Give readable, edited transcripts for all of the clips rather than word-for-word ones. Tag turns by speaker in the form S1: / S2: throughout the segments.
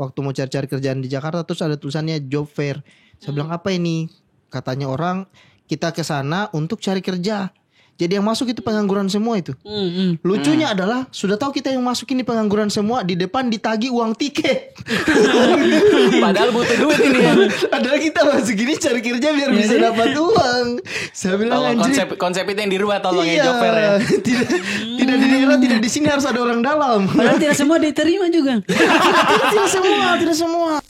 S1: waktu mau cari-cari kerjaan di Jakarta, terus ada tulisannya job fair. Saya bilang apa ini? Katanya orang kita ke sana untuk cari kerja. Jadi yang masuk itu pengangguran semua itu. Lucunya adalah sudah tahu kita yang masuk ini pengangguran semua, di depan ditagih uang tiket.
S2: Padahal butuh duit ini ya.
S1: Padahal kita masuk gini cari kerja biar bisa dapat uang. Saya bilang
S2: Konsep itu yang dirubah tolong ya
S1: iya,
S2: job fair ya.
S1: Tidak di daerah, tidak di sini harus ada orang dalam.
S3: Padahal tidak semua diterima juga.
S1: Tidak semua.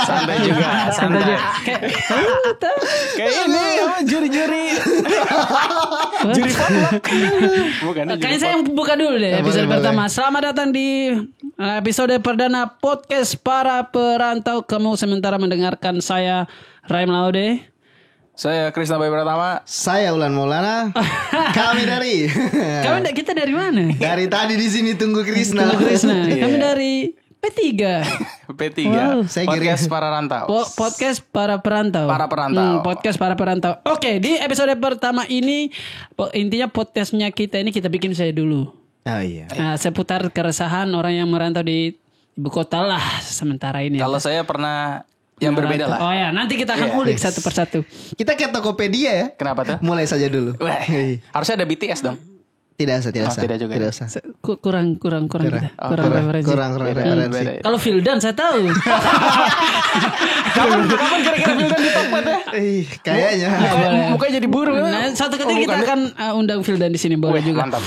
S2: Santai juga, santai. Kayak ini apa juri-juri. Juri potluck. Bukan.
S3: Kayaknya saya yang buka dulu deh episode pertama. Selamat datang di episode perdana podcast para perantau. Kamu sementara mendengarkan saya Raim Laude.
S2: Saya Krisna Bayi Pratama.
S1: Saya Ulan Maulana.
S3: Kita dari mana?
S1: Dari tadi di sini tunggu Krisna.
S3: Kami dari P3.
S2: Wow. Podcast
S1: Saya
S2: para rantau.
S3: Podcast para perantau. Podcast para perantau. Oke, di episode pertama ini intinya podcastnya kita ini kita bikin saya dulu.
S1: Oh iya.
S3: Nah, seputar keresahan orang yang merantau di ibu kota lah sementara ini.
S2: Kalau saya pernah yang berbeda lah.
S3: Oh ya, nanti kita akan ulik satu persatu.
S1: Kita kayak Tokopedia ya.
S2: Kenapa tuh?
S1: Mulai saja dulu.
S2: Wah, harusnya ada BTS dong.
S1: Tidak usah.
S2: Tidak juga.
S1: Tidak usah.
S3: Kurang kita. Kurang referensi.
S1: Kurang referensi.
S3: Kalau Vildan saya tahu.
S2: Kapan kira-kira Vildan di top 4 ya?
S1: Kayaknya.
S2: Mukanya jadi burung.
S3: Nah, satu ketika kita akan undang Vildan di sini boleh juga.
S2: Mantap.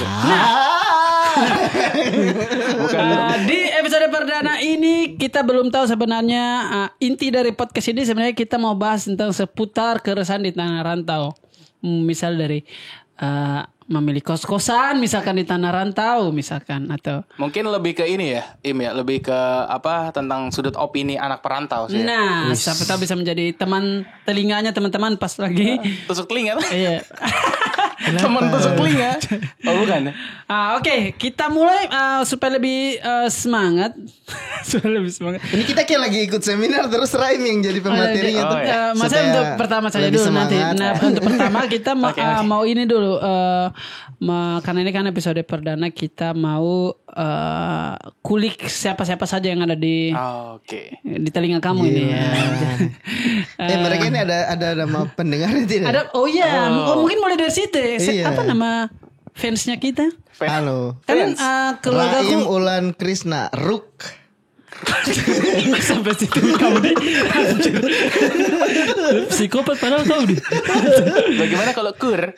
S3: Di episode perdana ini kita belum tahu sebenarnya inti dari podcast ini sebenarnya kita mau bahas tentang seputar keresahan di tanah rantau. Misal dari memilih kos-kosan misalkan di tanah rantau misalkan atau
S2: mungkin lebih ke ini ya lebih ke apa tentang sudut opini anak perantau sih.
S3: Nah, siapa tahu bisa menjadi teman telinganya teman-teman pas lagi
S2: tusuk telinga tuh.
S3: Iya.
S2: Teman tusuk telinga. Oh bukan.
S3: Oke, kita mulai supaya lebih semangat. Supaya lebih semangat.
S1: Ini kita kayak lagi ikut seminar terus Raim yang jadi pematerinya tuh.
S3: Masa untuk pertama saja dulu nanti. Nah, untuk pertama kita mau ini dulu. Karena ini kan episode perdana kita mau kulik siapa-siapa saja yang ada di di telinga kamu ini ya.
S1: Mereka ini ada nama pendengarnya tidak?
S3: Ada. Oh iya, mungkin mulai dari situ. Apa nama fansnya kita?
S1: Halo.
S3: Kan keluarga
S1: Raim Ulan Krisna Ruk.
S3: Sampai situ kamu deh. Psikopat padahal kau deh.
S2: Bagaimana kalau kur?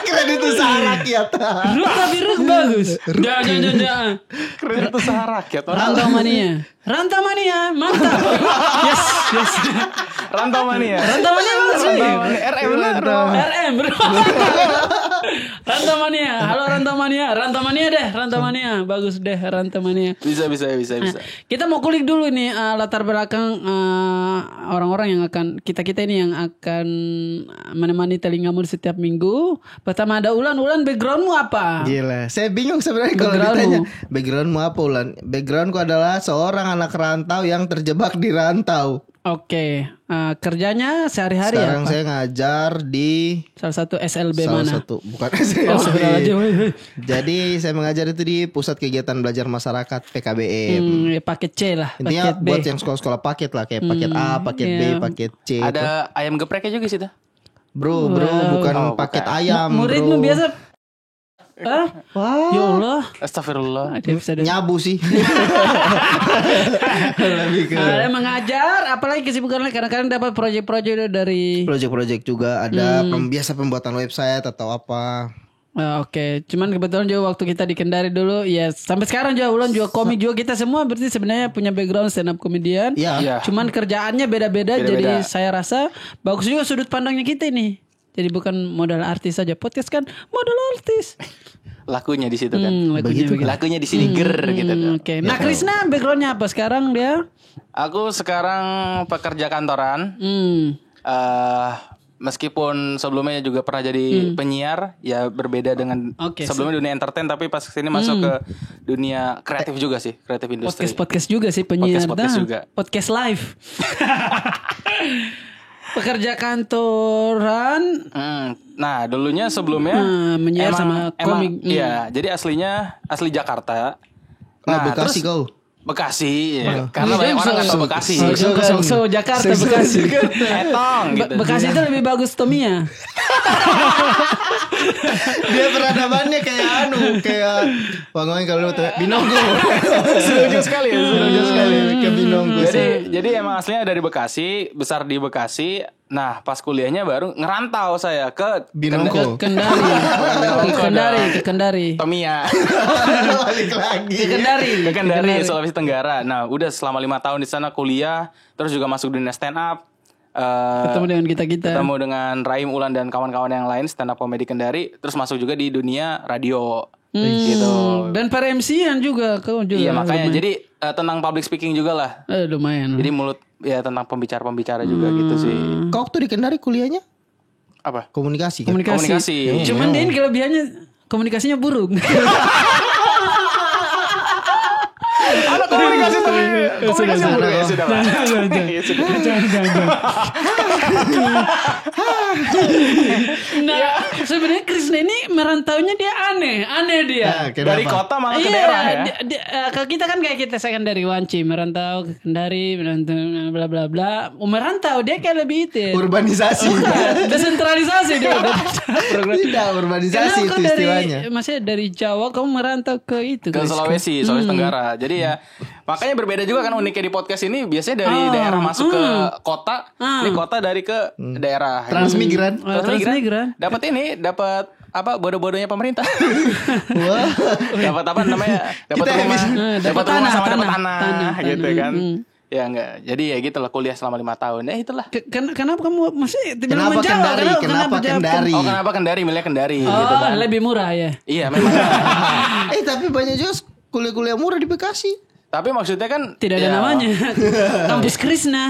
S1: Keren itu usaha rakyat.
S3: Ruk tapi Ruk bagus. Jangan.
S2: Keren itu usaha rakyat.
S3: Rantau mania, mantap. Yes.
S2: Rantau mania bagus nih. RM. Rantau mania. Halo Rantau mania deh. Rantau mania bagus deh Rantau mania. Bisa.
S3: Nah, kita mau kulik dulu nih latar belakang orang-orang yang akan kita ini yang akan menemani telingamu setiap minggu. Pertama ada Ulan backgroundmu apa?
S1: Gila, saya bingung sebenarnya kalau ditanya backgroundmu apa Ulan. Backgroundku adalah seorang anak rantau yang terjebak di rantau.
S3: Oke, kerjanya sehari-hari
S1: sekarang
S3: apa?
S1: Saya ngajar di
S3: salah satu SLB mana?
S1: Bukan SLB. Jadi saya mengajar itu di Pusat Kegiatan Belajar Masyarakat PKBM.
S3: Paket C lah.
S1: Intinya
S3: paket
S1: buat
S3: B.
S1: yang sekolah-sekolah paket lah, kayak paket A, paket B, paket C.
S2: Ada ayam gepreknya juga sih tuh.
S1: Bro, bukan paket ayam.
S3: Muridmu biasa.
S1: Wow.
S3: Ya Allah.
S2: Astagfirullah.
S1: Nyabu sih. Lebih ke
S3: mengajar, apalagi kesibukannya kadang-kadang dapat proyek-proyek dari
S1: project juga ada biasa pembuatan website atau apa.
S3: Oke. Cuman kebetulan juga waktu kita di Kendari dulu ya sampai sekarang juga Ulan juga komik juga kita semua berarti sebenarnya punya background stand up comedian.
S1: Iya.
S3: Cuman kerjaannya beda-beda jadi saya rasa bagus juga sudut pandangnya kita ini. Jadi bukan modal artis saja. Podcast kan modal artis.
S4: lakunya di situ kan.
S3: Begitu.
S4: Lakunya di sini gitu.
S3: Oke. Nah, Krisna backgroundnya apa sekarang dia?
S4: Aku sekarang pekerja kantoran. Meskipun sebelumnya juga pernah jadi penyiar, ya berbeda dengan sebelumnya dunia entertain, tapi pas kesini masuk ke dunia kreatif juga sih, kreatif industri.
S3: Podcast juga sih penyiar.
S4: Podcast juga.
S3: Podcast live. Pekerja kantoran.
S4: Nah, dulunya sebelumnya
S3: menyiar sama komik.
S4: Iya, jadi asli Jakarta.
S1: Nah, Bekasi kau.
S4: Bekasi, ya. Karena banyak orang nggak tahu Bekasi.
S3: So Jakarta, Bekasi.
S4: Etong, gitu.
S3: Bekasi itu lebih bagus Tomia.
S1: Dia peradabannya kayak Wangoin kalau Binonggo.
S4: Setuju sekali
S1: ke Binonggo.
S4: Jadi emang aslinya dari Bekasi, besar di Bekasi. Nah, pas kuliahnya baru ngerantau saya ke
S1: Binonggo.
S3: Ke Kendari.
S4: Tomia.
S1: Balik lagi.
S4: Ke Kendari, Sulawesi Tenggara. Nah, udah selama 5 tahun di sana kuliah, terus juga masuk dunia stand up.
S3: Ketemu dengan kita.
S4: Ketemu dengan Raim, Ulan dan kawan-kawan yang lain stand up comedy Kendari, terus masuk juga di dunia radio. Gitu.
S3: Dan per MC-an juga kau juga.
S4: Iya, makanya jadi tentang public speaking juga lah.
S3: Lumayan.
S4: Jadi mulut ya tentang pembicara juga gitu sih.
S1: Kau waktu di Kendari kuliahnya
S4: Apa?
S1: komunikasi kan?
S4: Komunikasi.
S3: Cuman dia ini kelebihannya komunikasinya buruk.
S4: Ada komunikasi tapi komunikasi buruk ya sudah lah.
S3: Nah, sebenarnya Krisna ini merantaunya dia aneh dia.
S1: Nah, kenapa?
S4: Dari kota malah ke daerah ya.
S3: Kalau kita kan kayak kita saya kan dari Wanci merantau ke Kendari, merantau bla bla bla. Merantau dia kayak lebih itu. Ya.
S1: Urbanisasi.
S3: Desentralisasi dia.
S1: Tidak, urbanisasi itu istilahnya.
S3: Maksudnya dari Jawa kamu merantau ke itu.
S4: Ke Sulawesi Tenggara. Jadi ya makanya berbeda juga kan uniknya di podcast ini biasanya dari daerah masuk ke kota, ini kota dari ke daerah.
S1: Transmigran.
S4: Dapat apa bodoh-bodohnya pemerintah.
S1: Wah.
S4: Dapat apa namanya? Dapat rumah, dapat rumah sama dapat tanah gitu kan. Ya enggak. Jadi ya gitu lah kuliah selama 5 tahun. Ya itulah.
S3: Kenapa kamu masih
S1: Kenapa Kendari? Kenapa Kendari?
S4: Oh, kenapa Kendari? Milih Kendari
S3: Oh,
S4: gitu kan.
S3: lebih murah ya.
S4: Iya, memang.
S1: Tapi banyak juga kuliah-kuliah murah di Bekasi.
S4: Tapi maksudnya kan
S3: tidak ada namanya. Kampus Krisna.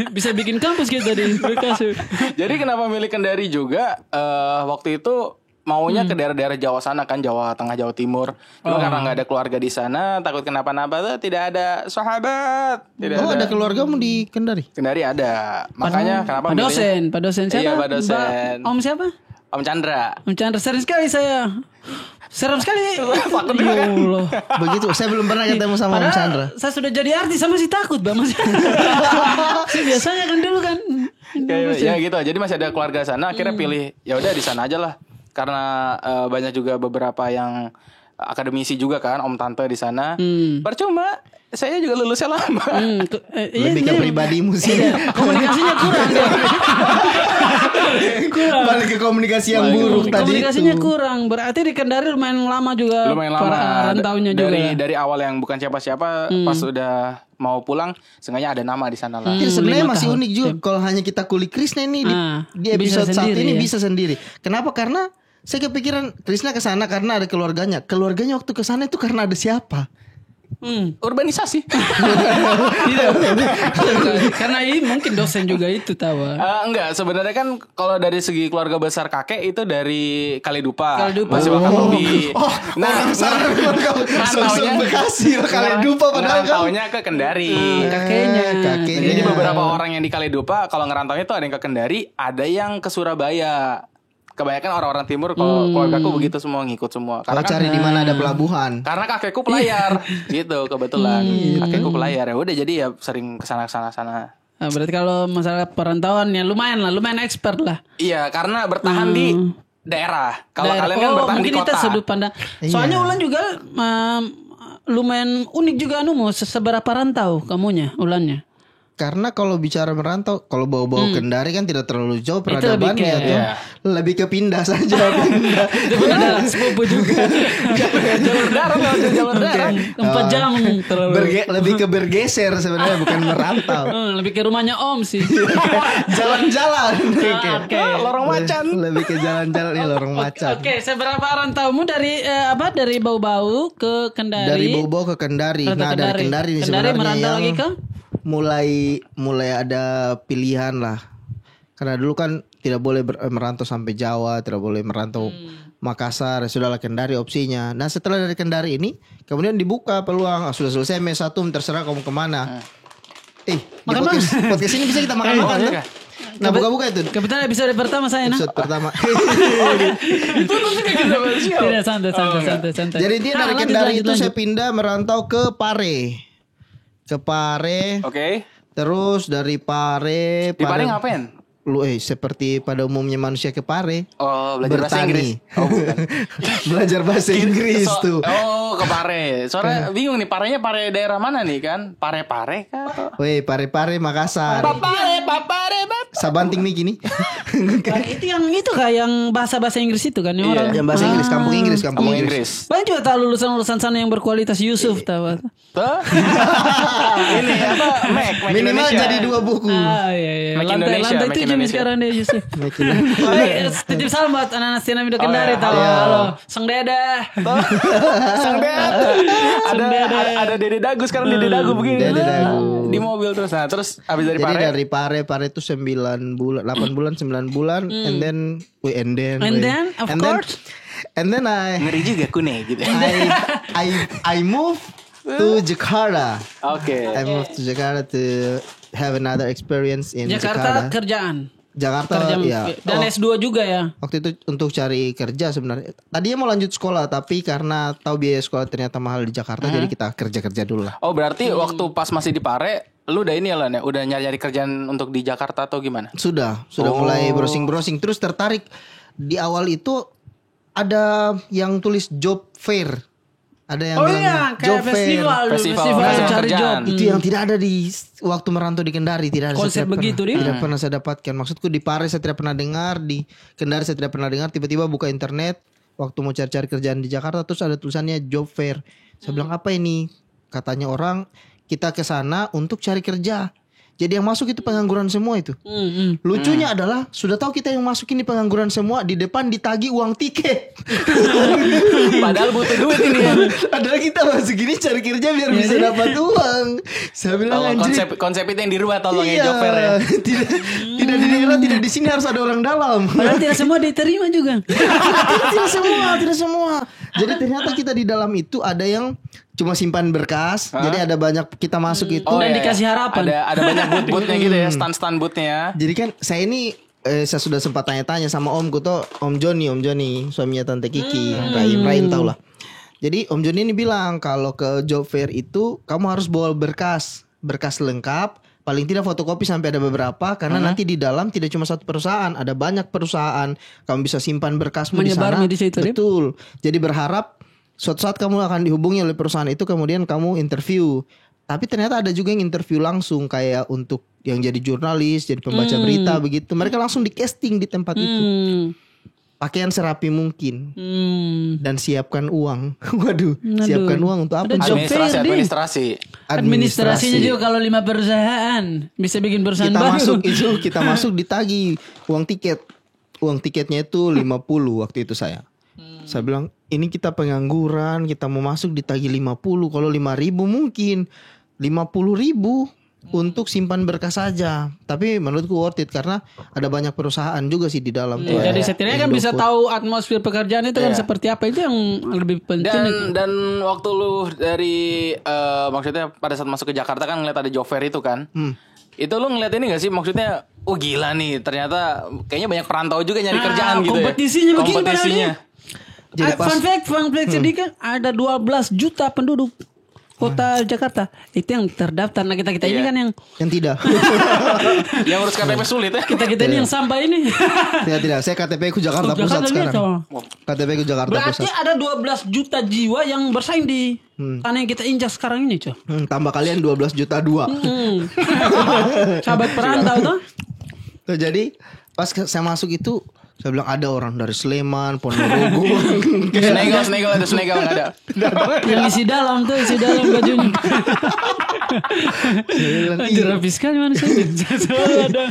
S3: Bisa bikin kampus kita di Bekasi.
S4: Jadi kenapa milih Kendari juga? Waktu itu maunya ke daerah-daerah Jawa sana kan, Jawa Tengah, Jawa Timur. Cuma karena nggak ada keluarga di sana, takut kenapa-napa tuh tidak ada sahabat.
S1: Ada keluargamu di Kendari?
S4: Kendari ada. Makanya kenapa
S3: Pak dosen siapa?
S4: Iya, Pak dosen.
S3: Om siapa?
S4: Om Chandra.
S3: Om Chandra sering sekali saya. Serem sekali. Ya Allah.
S1: Begitu. Saya belum pernah ketemu sama Om Chandra.
S3: Saya sudah jadi artis sama masih takut, Bang. Saya biasanya kan dulu kan.
S4: Ya gitu. Jadi masih ada keluarga sana, akhirnya pilih ya udah di sana aja lah. Karena banyak juga beberapa yang akademisi juga kan, om tante di sana. Percuma, saya juga lulusnya lama.
S1: Lebih ke pribadimu sih.
S3: Komunikasinya kurang deh.
S1: Balik ke komunikasi yang buruk tadi.
S3: Komunikasinya kurang. Berarti di Kendari lumayan lama juga.
S4: Lumayan lama.
S3: Rantaunya juga.
S4: Dari awal yang bukan siapa-siapa, pas udah mau pulang, sengaja ada nama di sana lah.
S1: Sebenarnya masih unik juga kalau hanya kita kulik Krisna ini di episode saat ini bisa sendiri. Kenapa? Karena saya kepikiran Krisna ke sana karena ada keluarganya. Keluarganya waktu ke sana itu karena ada siapa?
S4: Urbanisasi.
S3: Karena ini mungkin dosen juga itu tahu.
S4: Enggak, sebenarnya kan kalau dari segi keluarga besar kakek itu dari Kalidupa. Masih bakal lebih.
S1: Nah, rantaunya Bekasi, Kalidupa padahal
S4: rantaunya ke Kendari.
S3: Kakeknya.
S4: Jadi beberapa orang yang di Kalidupa kalau ngerantaunya tuh ada yang ke Kendari, ada yang ke Surabaya. Kebanyakan orang-orang timur kalau keluargaku begitu semua ngikut semua.
S1: Karena cari di mana ada pelabuhan.
S4: Karena kakekku pelayar gitu kebetulan. Kakekku pelayar ya udah jadi ya sering kesana.
S3: Nah, berarti kalau masalah perantauan ya lumayan expert lah.
S4: Iya, karena bertahan di daerah. Kalau kalian kan bertahan di kota.
S3: Mungkin kita sudut pandang. Soalnya Ulan juga lumayan unik juga seberapa rantau kamunya Ulannya.
S1: Karena kalau bicara merantau, kalau bawa-bawa Kendari kan tidak terlalu jauh
S3: lebih
S1: peradabannya
S3: ke-
S1: tuh. Lebih ke pindah saja, pindah.
S3: Itu pun ada sepupu juga.
S4: Jalur darat loh, jalur darat.
S3: 4 jam terlalu.
S1: Lebih ke bergeser sebenarnya, bukan merantau.
S3: Lebih ke rumahnya Om sih.
S1: Jalan-jalan.
S3: Oke.
S4: Lorong macan.
S1: Lebih ke jalan-jalan nih, lorong macan.
S3: Oke, seberapa rantaumu dari dari Bau-Bau ke Kendari?
S1: Dari Bobo ke Kendari.
S3: Rantau
S1: Nah, dari Kendari nih
S3: Kendari
S1: sebenarnya
S3: merantau
S1: yang
S3: lagi ke?
S1: mulai ada pilihan lah. Karena dulu kan tidak boleh merantau sampai Jawa, tidak boleh merantau Makassar, sudahlah Kendari opsinya. Nah, setelah dari Kendari ini kemudian dibuka peluang, sudah selesai mes 1 terserah kamu kemana. Di podcast ini bisa kita makan-makan tuh. Nah, buka-buka itu.
S3: Kebetulan episode pertama saya nah.
S1: Episode pertama.
S3: Tidak santai.
S1: Jadi dia dari
S3: Lanjut,
S1: Kendari
S3: lanjut,
S1: itu
S3: lanjut.
S1: saya pindah merantau ke Pare. Ke Pare.
S4: Oke.
S1: Terus dari Pare.
S4: Di Pare ngapain?
S1: Seperti pada umumnya manusia ke Pare.
S4: Oh, belajar bahasa
S1: Bertani.
S4: Inggris. Oh, bukan.
S1: Belajar bahasa Inggris tuh.
S4: Oh, ke Pare. Soalnya bingung nih, Parenya Pare daerah mana nih kan? Pare-pare kah?
S1: Woi, Pare-pare Makassar.
S4: Papare.
S1: Sabanting Miki nih.
S3: Itu yang itu kah yang bahasa Inggris itu kan yang orang
S1: Yang bahasa Inggris, kampung Inggris, kampung
S4: Kampung
S1: Inggris.
S4: Inggris.
S3: banyak juga tahu lulusan sana yang berkualitas Yusuf tahu.
S4: Tuh. Ini apa? Mac
S1: Minimal
S4: Indonesia.
S1: jadi 2 buku.
S3: Iya.
S4: Mac
S3: Lantai
S4: Indonesia, Mac
S3: 7 nih
S4: Indonesia.
S3: sekarang deh Yusuf. Titip salam buat anak-anak Tina Mido Kendari
S4: iya.
S3: tahu.
S1: Iya.
S3: Halo, Sang Deda.
S4: Sang Ded. Ada Dede Dagu sekarang Dede Dagu begini.
S1: Dede Dagu.
S4: Di mobil terus. Nah, terus abis dari
S1: Jadi
S4: Pare.
S1: dari Pare itu 9 bulan, 8 bulan, 9 bulan, and then
S3: Of course.
S1: and then
S4: Ngeri juga kune gitu.
S1: I move to Jakarta.
S4: Oke.
S1: I moved to Jakarta to have another experience in
S3: Jakarta
S1: Jakarta.
S3: kerjaan.
S1: Jakarta ya.
S3: Dan S2 juga ya.
S1: Waktu itu untuk cari kerja sebenarnya. Tadinya mau lanjut sekolah tapi karena tahu biaya sekolah ternyata mahal di Jakarta jadi kita kerja dulu lah.
S4: Oh, berarti waktu pas masih di Pare, lu udah ini ya Lan ya? Udah nyari-nyari kerjaan untuk di Jakarta atau gimana?
S1: Sudah mulai browsing terus tertarik. Di awal itu ada yang tulis job fair. Ada yang bilang job
S3: kayak festival cari
S4: kerjaan.
S3: job.
S1: Itu yang tidak ada di waktu merantau di Kendari, tidak ada.
S3: Konsep
S1: saya tidak
S3: begitu
S1: pernah,
S3: dia.
S1: tidak pernah saya dapatkan. Maksudku di Pare saya tidak pernah dengar, di Kendari saya tidak pernah dengar. Tiba-tiba buka internet waktu mau cari-cari kerjaan di Jakarta terus ada tulisannya job fair. Saya bilang apa ini? Katanya orang kita ke sana untuk cari kerja. Jadi yang masuk itu pengangguran semua itu. Lucunya adalah sudah tahu kita yang masukin di pengangguran semua, di depan ditagih uang tiket.
S4: Padahal butuh duit ini ya.
S1: Adalah kita masuk gini cari kerja biar bisa dapat uang. Saya bilang
S4: Tolong
S1: anjir.
S4: konsep itu yang dirubah tolong ya
S1: Iya,
S4: job fair ya.
S1: tidak di daerah, tidak di sini harus ada orang dalam.
S3: Padahal tidak semua diterima juga.
S1: tidak semua. Jadi ternyata kita di dalam itu ada yang cuma simpan berkas. Jadi ada banyak kita masuk itu.
S3: Dan dikasih harapan.
S4: Ada banyak boot-bootnya gitu ya, stand bootnya ya.
S1: Jadi kan saya ini saya sudah sempat tanya-tanya sama omku tuh, Om Joni, suaminya Tante Kiki, Rahim tau lah. Jadi Om Joni ini bilang kalau ke job fair itu kamu harus bawa berkas lengkap, paling tidak fotokopi sampai ada beberapa karena nanti di dalam tidak cuma satu perusahaan, ada banyak perusahaan. Kamu bisa simpan berkasmu di sana.
S3: Menyebar di situ, Dim.
S1: Betul. Jadi berharap suatu saat kamu akan dihubungi oleh perusahaan itu kemudian kamu interview. Tapi ternyata ada juga yang interview langsung kayak untuk yang jadi jurnalis, jadi pembaca berita begitu. Mereka langsung di casting di tempat itu. Pakaian serapi mungkin dan siapkan uang. Waduh, siapkan uang untuk apa?
S3: Ada job fair, Din. Administrasinya juga kalau 5 perusahaan bisa bikin perusahaan
S1: Kita
S3: baru.
S1: kita masuk ditagi uang tiket. Uang tiketnya itu 50 waktu itu saya. Saya bilang ini kita pengangguran, kita mau masuk ditagi 50. Kalau 5.000 mungkin 50.000 untuk simpan berkas saja. Tapi menurutku worth it karena ada banyak perusahaan juga sih di dalam.
S3: Jadi setidaknya kan bisa tahu atmosfer pekerjaan itu kan seperti apa, itu yang lebih penting.
S4: Dan waktu lu dari maksudnya pada saat masuk ke Jakarta kan ngeliat ada job fair itu kan. Itu lu ngeliat ini gak sih maksudnya gila nih ternyata kayaknya banyak perantau juga nyari kerjaan gitu
S3: kompetisinya
S4: ya.
S3: begini
S4: Kompetisinya.
S1: Jadi
S3: fun fact sedikit ada 12 juta penduduk. kota Jakarta. Itu yang terdaftar. Nah kita ini kan
S1: Yang tidak.
S4: Yang urus KTP sulit ya.
S3: kita ini yang sampah ini.
S1: Tidak. Saya KTP ku Jakarta Pusat sekarang. KTP ku Jakarta
S3: Berarti
S1: Pusat.
S3: ada 12 juta jiwa yang bersaing di tanah yang kita injak sekarang ini, coy.
S1: Tambah kalian 12 juta 2.
S3: Sahabat perantau tuh.
S1: Tuh, jadi pas saya masuk itu saya bilang ada orang dari Sleman, Ponorogo.
S4: Snegel ada Snegel nggak ada.
S3: Yang isi dalam bajunya.
S1: Saya bilang,
S3: Anjir, rapi sekali manusia. Selalu ada.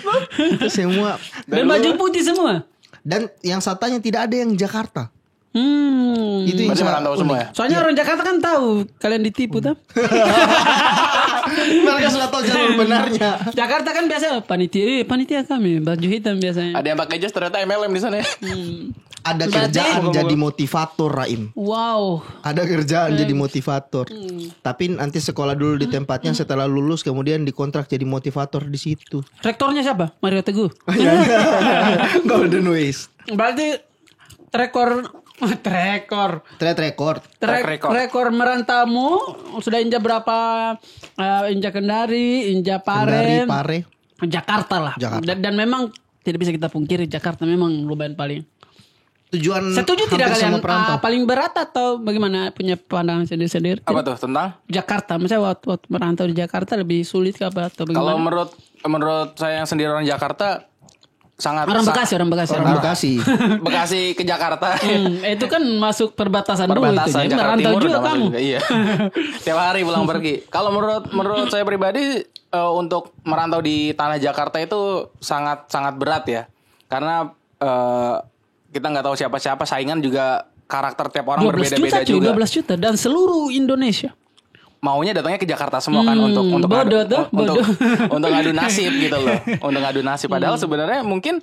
S1: itu semua.
S3: Dan baju putih semua.
S1: Dan yang satanya tidak ada yang Jakarta. Itu yang
S4: Masih merantau semua ya.
S3: Soalnya orang Jakarta kan tahu kalian ditipu tuh.
S1: Mereka sudah tahu jalur benarnya.
S3: Jakarta kan biasa panitia kami baju hitam biasanya.
S4: Ada yang pakai jas ternyata MLM di sana ya.
S1: Ada kerjaan jadi motivator, Raim.
S3: Wow.
S1: Ada kerjaan jadi motivator. Tapi nanti sekolah dulu di tempatnya, setelah lulus kemudian dikontrak jadi motivator di situ.
S3: Rektornya siapa? Mario Teguh.
S1: Golden Ways.
S3: Berarti rekor merantamu sudah injak berapa? Injak Kendari, injak Pare. Jakarta lah.
S1: Jakarta.
S3: Dan memang tidak bisa kita pungkiri Jakarta memang lumayan paling.
S1: Tujuan
S3: Setuju tidak
S1: hampir
S3: kalian
S1: semua perantau.
S3: paling berat atau bagaimana punya pandangan sendiri-sendiri?
S4: Apa tuh tentang?
S3: Jakarta, misalnya waktu merantau di Jakarta lebih sulit ke apa atau bagaimana?
S4: Kalau menurut saya yang sendiri orang Jakarta sangat
S3: Orang Bekasi.
S4: Bekasi ke Jakarta.
S3: Itu kan masuk perbatasan dulu itu. Jadi
S4: Jakarta
S3: merantau
S4: Timur
S3: juga
S4: udah masuk
S3: kamu.
S4: juga, iya. Tiap hari pulang pergi. Kalau menurut saya pribadi untuk merantau di tanah Jakarta itu sangat berat ya. Karena kita nggak tahu siapa-siapa, saingan juga karakter tiap orang
S3: 12
S4: berbeda-beda
S3: juta,
S4: juga.
S3: 12 juta dan seluruh Indonesia.
S4: Maunya datangnya ke Jakarta semua kan untuk ngadu nasib gitu loh. Untuk ngadu nasib padahal sebenarnya mungkin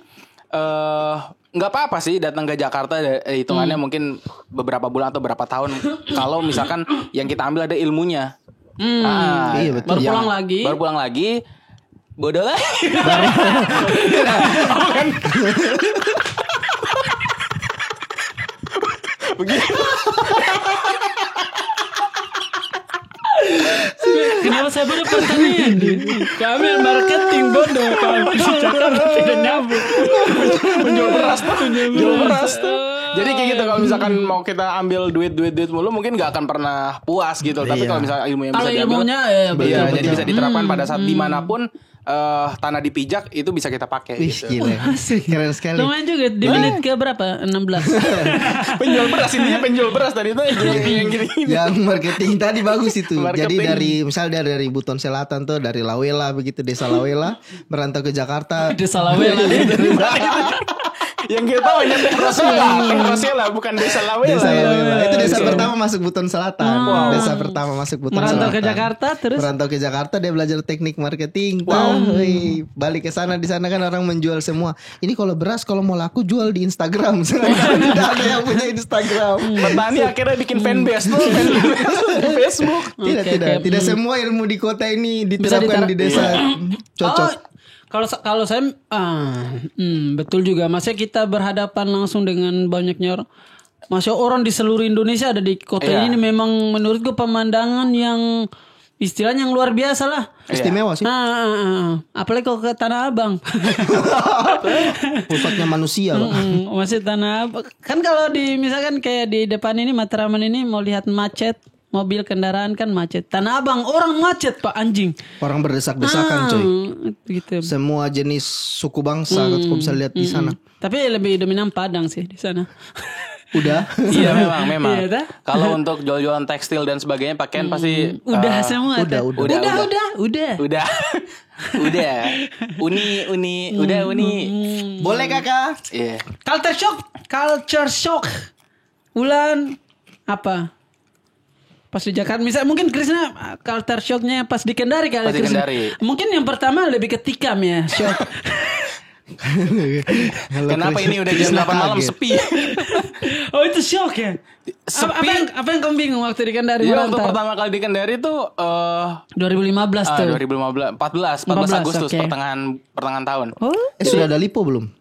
S4: nggak apa-apa sih datang ke Jakarta, hitungannya mungkin beberapa bulan atau berapa tahun kalau misalkan yang kita ambil ada ilmunya.
S1: Iya betul.
S3: Baru pulang lagi.
S4: Bodoh lah.
S3: Kenapa saya baru pertanyaan? Kami marketing bodoh. Kami di Jakarta tidak nyambung.
S4: Menjual beras tuh. Jadi kayak gitu, kalau misalkan mau kita ambil duit mulu mungkin nggak akan pernah puas gitu. Tapi kalau misalnya ilmu yang bisa diambil, jadi bisa diterapkan pada saat dimanapun tanah dipijak itu bisa kita pakai.
S1: Wih,
S4: gitu.
S1: gila. Keren sekali.
S3: Lumayan juga di menit ke berapa? 16.
S4: penjual beras tadi itu yang gini.
S1: Yang marketing tadi bagus itu.
S4: Marketing.
S1: Jadi dari Buton Selatan tuh, dari Lawela begitu, desa Lawela merantau ke Jakarta.
S3: Desa Lawela.
S4: Yang kita tahu hanya Teh Rosela, bukan Desa Lawela.
S1: Desa Lawela. Itu desa pertama masuk Buton Selatan. Desa pertama masuk Buton
S3: Merantau
S1: Selatan.
S3: ke Jakarta terus.
S1: Merantau ke Jakarta, dia belajar teknik marketing. Wow. Balik ke sana, di sana kan orang menjual semua. Ini kalau beras kalau mau laku jual di Instagram. Tidak ada yang punya Instagram.
S4: Petani akhirnya bikin fanbase tuh di Facebook.
S1: Tidak semua ilmu di kota ini diterapkan di desa. Cocok.
S3: Kalau saya betul juga. Masa kita berhadapan langsung dengan banyaknya orang. Masa orang di seluruh Indonesia ada di kota ini memang menurutku pemandangan yang istilahnya yang luar biasa lah.
S1: Istimewa sih.
S3: Apalagi kalau ke Tanah Abang.
S1: Pusatnya manusia, Pak.
S3: Masih Tanah Abang. Kan kalau misalkan kayak di depan ini Matraman ini mau lihat macet. Mobil kendaraan kan macet. Tanah Abang orang macet Pak, anjing.
S1: Orang berdesak-desakan coy.
S3: Gitu.
S1: Semua jenis suku bangsa kau bisa lihat di sana.
S3: Tapi lebih dominan Padang sih di sana.
S1: Udah.
S4: Iya memang.
S3: Iya,
S4: Kalau untuk jual-jualan tekstil dan sebagainya pakaian pasti
S3: udah semua.
S1: Udah.
S4: Udah. Uni.
S1: Boleh kakak?
S4: Iya.
S3: Culture shock. Bulan apa? Pas di Jakarta, misalnya mungkin Krisna culture shocknya pas di Kendari kali.
S4: Pas di Kendari.
S3: Mungkin yang pertama lebih ketikam ya shock.
S4: Kenapa ini udah jam 8 malam sepi?
S3: Oh itu shock ya?
S4: Sepi.
S3: Apa yang kamu bingung waktu di Kendari?
S4: Iya, waktu pertama kali di Kendari tuh
S3: 2015 tuh.
S4: 14 Agustus,
S3: okay.
S4: pertengahan tahun.
S3: Oh,
S1: sudah ada lipo belum?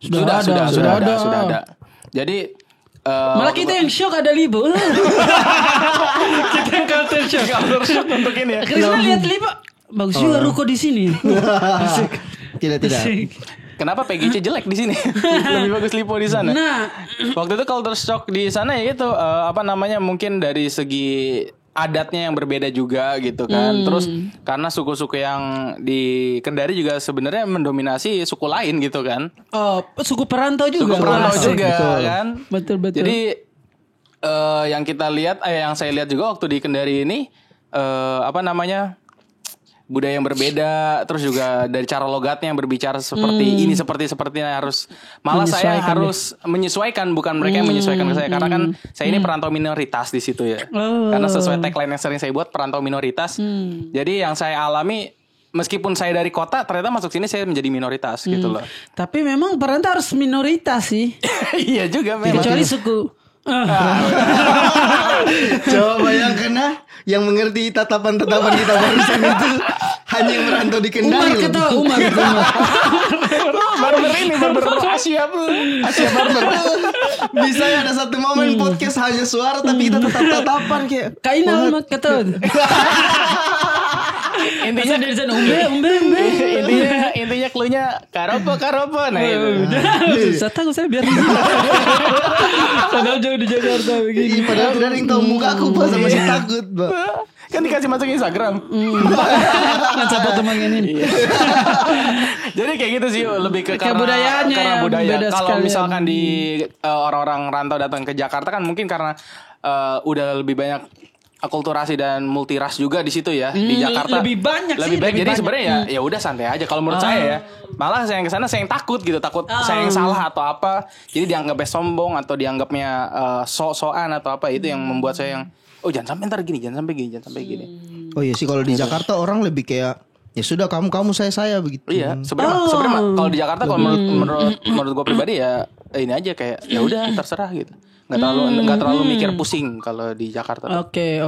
S4: Sudah ada. Jadi
S3: Malah kita yang shock ada Libo. Kita yang culture shock.
S4: Culture shock untuk ini ya.
S3: Krisna lihat Libo. Bagus juga ruko di sini. Asik.
S1: Tidak.
S3: Asik.
S4: Kenapa PGC jelek di sini? Lebih bagus Lipo di sana.
S3: Nah,
S4: Waktu itu culture shock di sana ya itu mungkin dari segi adatnya yang berbeda juga gitu kan. Terus karena suku-suku yang di Kendari juga sebenarnya mendominasi suku lain gitu kan.
S3: oh, suku perantau juga.
S4: Suku perantau
S3: Asik.
S4: juga kan.
S3: Betul.
S4: Jadi yang kita lihat yang saya lihat juga waktu di Kendari ini budaya yang berbeda, terus juga dari cara logatnya yang berbicara seperti ini seperti harus malah saya harus menyesuaikan, bukan mereka yang menyesuaikan ke saya, karena kan saya ini perantau minoritas di situ ya. Karena sesuai tagline yang sering saya buat, perantau minoritas. Jadi yang saya alami, meskipun saya dari kota, ternyata masuk sini saya menjadi minoritas gitu loh.
S3: Tapi memang perantau harus minoritas sih.
S4: Iya juga memang.
S3: Kecuali suku.
S1: Coba bayangkan yang mengerti tatapan-tatapan kita barusan itu hanya yang merantau di Kendari.
S3: Umar.
S4: Barber ini, barber Asia barber.
S1: Bisa ya ada satu momen podcast hanya suara tapi kita tetap tatapan kayak
S3: Kaina Umar kata.
S4: Intinya
S3: dari sana umbe.
S4: intinya cluenya karopo. Nah itu.
S3: Saya tahu saya biar. Padahal jauh di Jakarta begini.
S1: padahal tidak ada yang tahu muka aku pas masih takut, Pak.
S4: Kan dikasih masuk Instagram.
S3: Kan siapa teman ini.
S4: Jadi kayak gitu sih, lebih ke
S3: Kebudayaannya
S4: karena
S3: yang
S4: budaya.
S3: beda
S4: Kalau
S3: sekalian.
S4: misalkan di orang-orang rantau datang ke Jakarta kan mungkin karena udah lebih banyak akulturasi dan multiras juga di situ ya. Di Jakarta
S3: lebih banyak sih,
S4: lebih baik.
S3: lebih
S4: Jadi
S3: banyak.
S4: sebenarnya ya udah santai aja kalau menurut saya ya. Malah saya yang kesana saya yang takut saya yang salah atau apa. Jadi dianggapnya sombong atau dianggapnya sok-sokan atau apa, itu yang membuat saya yang jangan sampai ntar gini, jangan sampai gini.
S1: Oh iya sih, kalau di Jakarta orang lebih kayak ya sudah kamu saya begitu.
S4: Iya, sebenarnya kalau di Jakarta kalau menurut gue pribadi ya ini aja kayak ya udah terserah gitu. Nggak terlalu mikir pusing kalau di Jakarta.
S3: Oke.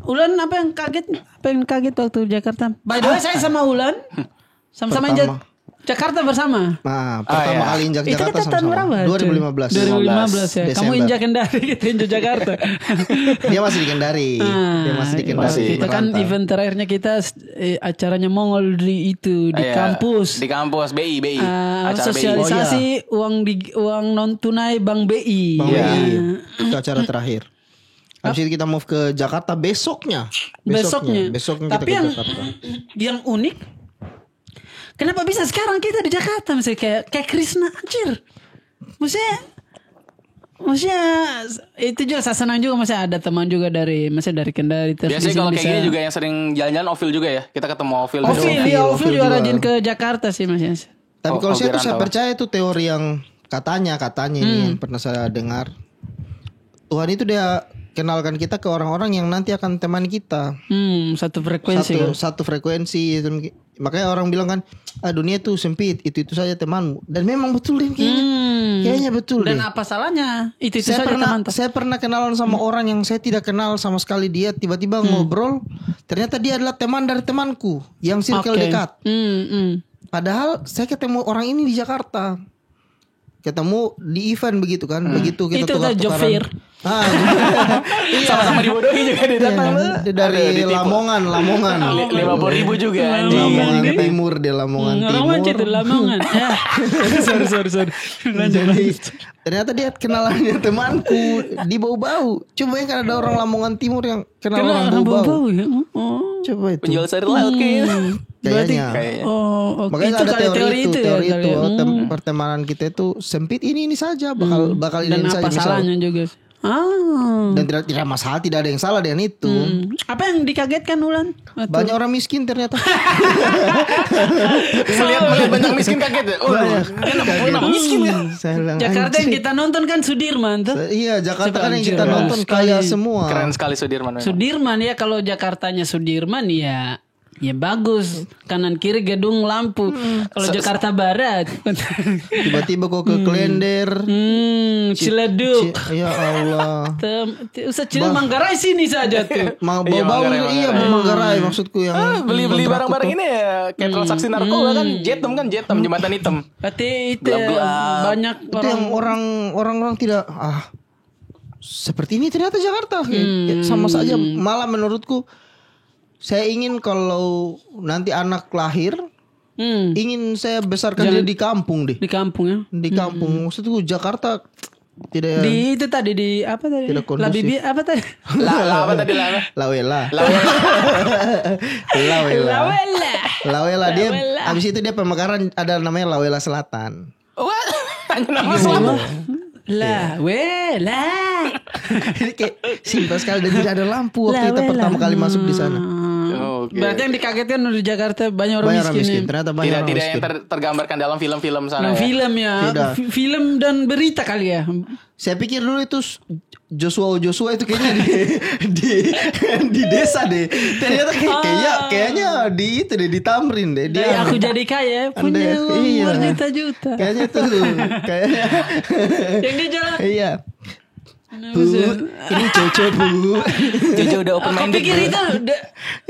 S3: Ulan apa yang kaget waktu Jakarta? By the way saya sama Ulan sama-sama
S1: Pertama.
S3: Jakarta bersama.
S1: Nah, pertama kali injak
S3: Itu
S1: Jakarta
S3: kita tahun berapa?
S1: 2015.
S3: 2015 ya. Kamu
S1: Desember.
S3: injak Kendari, kita injak Jakarta.
S1: Dia masih di Kendari. Dia masih di Kendari.
S3: Kita kan
S1: merantau.
S3: event terakhirnya kita acaranya Mongol di kampus.
S4: Di kampus BI. Acara
S3: Sosialisasi uang non tunai Bank BI.
S1: Bang
S4: Iya.
S1: Wei. Itu acara terakhir. Habis itu kita move ke Jakarta besoknya kita
S3: Tapi
S1: ke
S3: yang
S1: Jakarta.
S3: yang unik, kenapa bisa sekarang kita di Jakarta misalnya kayak Krisna anjir. Maksudnya itu juga saya senang juga, maksudnya ada teman juga dari Kendari.
S4: Biasanya kalau kayak gini juga yang sering jalan-jalan Ovil juga ya. Kita ketemu Ovil.
S3: Ovil juga rajin ke Jakarta sih maksudnya.
S1: Tapi kalau saya tuh
S4: Rantau.
S1: saya percaya itu teori yang katanya ini yang pernah saya dengar. Tuhan itu dia kenalkan kita ke orang-orang yang nanti akan teman kita.
S3: Satu frekuensi kan?
S1: Satu frekuensi. Makanya orang bilang kan, dunia itu sempit, itu saja temanmu. Dan memang betul deh kayaknya. Kayaknya betul
S3: Dan
S1: deh.
S3: apa salahnya? Itu
S1: Saya
S3: saja
S1: pernah,
S3: teman.
S1: saya pernah kenalan sama orang yang saya tidak kenal sama sekali, dia tiba-tiba ngobrol, ternyata dia adalah teman dari temanku yang circle dekat. Padahal saya ketemu orang ini di Jakarta. Ketemu di event begitu kan, begitu kita
S3: Itu udah Jofir.
S4: Sama-sama dibodohi juga dia datang.
S1: Dia dari Lamongan.
S4: 50.000 juga anjing.
S1: Lamongan Timur, dia Lamongan
S3: Ngomong
S1: Timur.
S3: itu Lamongan. Sorry.
S1: Jadi ternyata dia kenalannya temanku di bau-bau. Coba ya kan ada orang Lamongan Timur yang kenal orang bau-bau.
S3: ya.
S1: Coba itu.
S4: Penjual sayur laut kayaknya.
S1: Kayaknya.
S3: Itu
S1: Makanya ada
S3: kali
S1: teori itu,
S3: ya, kali ya.
S1: pertemanan kita itu sempit ini saja bakal
S3: Dan
S1: ini
S3: apa
S1: saja misal.
S3: salahnya juga?
S1: Dan tidak masalah, tidak ada yang salah dengan itu.
S3: Apa yang dikagetkan Ulan?
S1: Banyak orang miskin ternyata.
S4: Melihat banyak miskin kaget ya. Kenapa miskin kan?
S1: Saya bilang,
S3: Jakarta yang
S1: anjing.
S3: kita nonton kan Sudirman tuh.
S1: Iya, Jakarta kan yang
S3: Anjir,
S1: kita nonton
S3: sekali.
S1: kaya semua.
S4: Keren sekali Sudirman.
S3: Sudirman ya, kalau Jakartanya Sudirman ya Ya bagus, kanan kiri gedung lampu. Kalau Jakarta Barat,
S1: Tiba-tiba kok ke Klender.
S3: Ciledug.
S1: Ya Allah.
S3: Usah Ciledug, Manggarai sini saja tuh.
S1: Mau bau-bau Manggarai maksudku yang
S4: Beli-beli barang-barang ini ya kayak transaksi narkoba kan Jetem jembatan hitam.
S3: Berarti itu
S4: Gelap-gelap.
S3: banyak
S1: itu yang orang tidak seperti ini ternyata Jakarta kayak sama saja. Malah menurutku saya ingin kalau nanti anak lahir ingin saya besarkan dia di kampung deh.
S3: di kampung ya.
S1: Di kampung. Maksudku Jakarta tidak
S3: Di itu tadi di apa tadi?
S1: Tidak kondusif.
S3: Labibi apa tadi?
S4: Apa tadi lah?
S1: Lawela.
S3: Lawela.
S1: Dia habis itu dia pemekaran ada namanya Lawela Selatan.
S4: Wah, hanya nama selama.
S3: Lawela.
S1: Ini kayak simpel sekali dan tidak ada lampu waktu kita pertama kali masuk di sana.
S4: Oke.
S3: Berarti yang dikagetkan di Jakarta banyak orang
S1: Banyak orang
S3: miskin.
S1: miskin. Ternyata banyak
S4: Tidak
S1: orang
S4: tidak
S1: miskin.
S4: yang tergambarkan dalam film-film sana.
S3: Nah,
S4: ya.
S3: film ya,
S1: Tidak.
S3: film dan berita kali ya.
S1: Saya pikir dulu itu Joshua itu kayaknya di desa deh. Ternyata kayaknya di itu deh di Tamrin deh.
S3: Dari aku jadi kaya punya uang
S1: Iya.
S3: berjuta-juta.
S1: Kayaknya tuh kayaknya
S3: Yang dia jalan.
S1: iya. Bu, ini Jojo bu.
S4: Jojo udah open
S3: Aku
S4: minded.
S3: pikir itu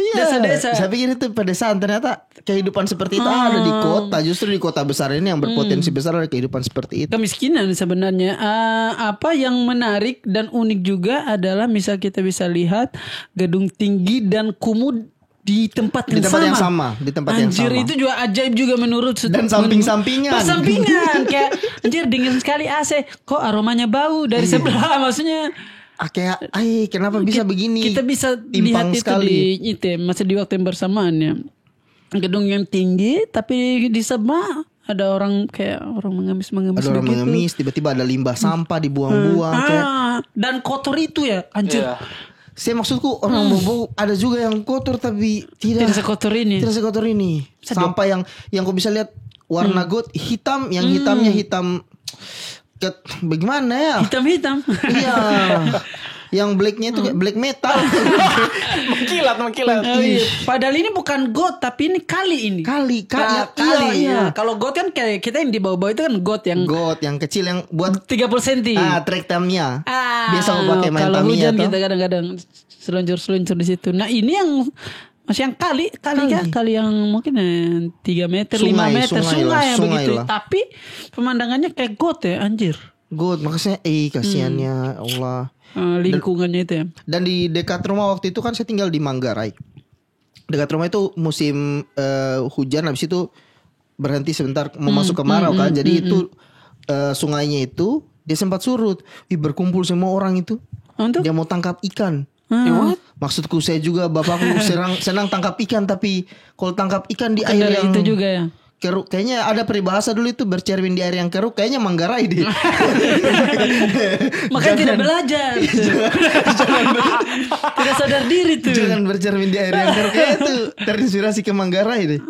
S1: Iya.
S3: desa-desa.
S1: Saya pikir itu pedesaan. Ternyata kehidupan seperti itu ada di kota. Justru di kota besar ini yang berpotensi besar ada kehidupan seperti itu.
S3: Kemiskinan sebenarnya. Apa yang menarik dan unik juga adalah misal kita bisa lihat gedung tinggi dan kumuh di tempat
S1: Di tempat yang sama, di tempat yang
S3: Anjir,
S1: sama.
S3: itu juga ajaib juga menurut
S1: Dan samping-sampingan.
S3: Pas sampingan kayak anjir dingin sekali AC, kok aromanya bau dari sebelah maksudnya.
S1: Kayak, kenapa bisa begini?
S3: Kita bisa
S1: Timpang
S3: lihat
S1: sekali.
S3: itu di masih di waktu yang bersamaan ya. Gedung yang tinggi tapi di sebelah ada orang kayak orang mengemis-mengemis
S1: Ada orang
S3: begitu.
S1: mengemis, tiba-tiba ada limbah sampah dibuang-buang kayak.
S3: Dan kotor itu ya anjir.
S4: Iya.
S1: Saya maksudku orang bobo ada juga yang kotor tapi
S3: Tidak sekotor ini.
S1: Tidak sekotor ini. Sampah yang kau bisa lihat warna gold hitam, yang hitamnya hitam bagaimana ya?
S3: Hitam-hitam.
S1: Iya. Yang blacknya itu kayak black metal.
S4: Mengkilat.
S3: Oh, iya. Padahal ini bukan got tapi ini kali ini.
S1: Kali.
S3: Iya. Kalau got kan kayak kita yang di bawah-bawah itu kan got yang
S1: Got yang kecil yang buat
S3: 30 cm.
S1: track Tamiya. Biasa aku pakai main
S3: kalau
S1: Tamiya
S3: hujan
S1: tuh.
S3: kita kadang-kadang seluncur di situ. Nah ini yang masih yang kali yang mungkin 3 meter, 5 meter sungai begitu.
S1: lah.
S3: Tapi pemandangannya kayak got ya anjir.
S1: Got makanya kasihannya Allah.
S3: Lingkungannya itu ya.
S1: Dan di dekat rumah waktu itu kan saya tinggal di Manggarai. Dekat rumah itu musim hujan, habis itu berhenti sebentar mau masuk kemarau kan. Jadi itu sungainya itu dia sempat surut. Berkumpul semua orang itu.
S3: Untuk?
S1: Dia mau tangkap ikan. Maksudku saya juga bapakku senang tangkap ikan, tapi kalau tangkap ikan di air yang
S3: itu juga ya.
S1: keruk, kayaknya ada peribahasa dulu itu bercermin di air yang keruk, kayaknya Manggarai deh.
S3: Makanya tidak belajar. Tidak sadar diri tuh.
S1: Jangan bercermin di air yang keruk, kayak itu terinspirasi ke Manggarai deh.